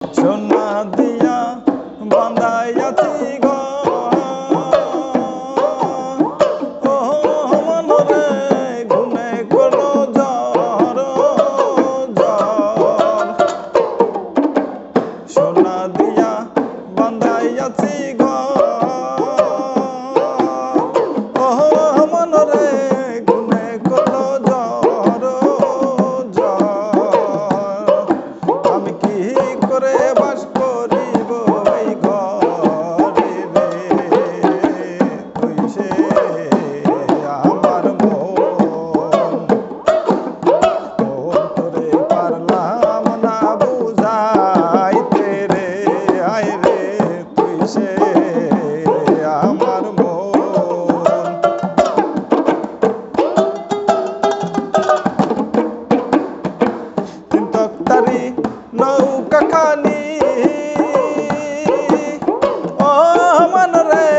সোনা দিয়া বান্ধাইয়াছি ঘর, ও মনরে গুনে করো ঝড় ঝড়। সোনা দিয়া বান্ধাইয়াছি ঘর, ও মনরে গুনে করো ঝড় ঝড়। আমি কি করে বাস করিব এই ঘরে রে, তুই সে আমার মন, অন্তরে পারলাম না বুঝাইতে রে, আয় রে তুই সে আমার মন। তিন তক্তারি নৌকা খানি, ও মনরে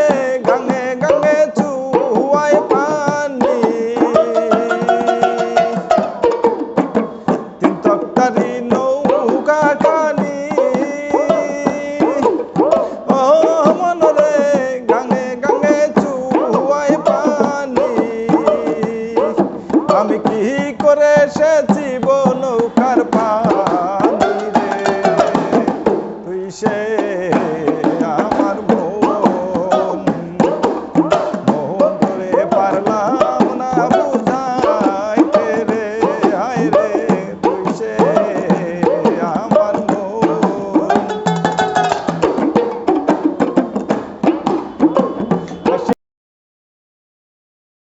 গাঙে গাঙে চুয়ায় পানি। তিন তক্তারি নৌকা খানি, ও মনরে গাঙে গাঙে চুয়ায় পানি। আমি কি করে সেচিব নৌকার পানি।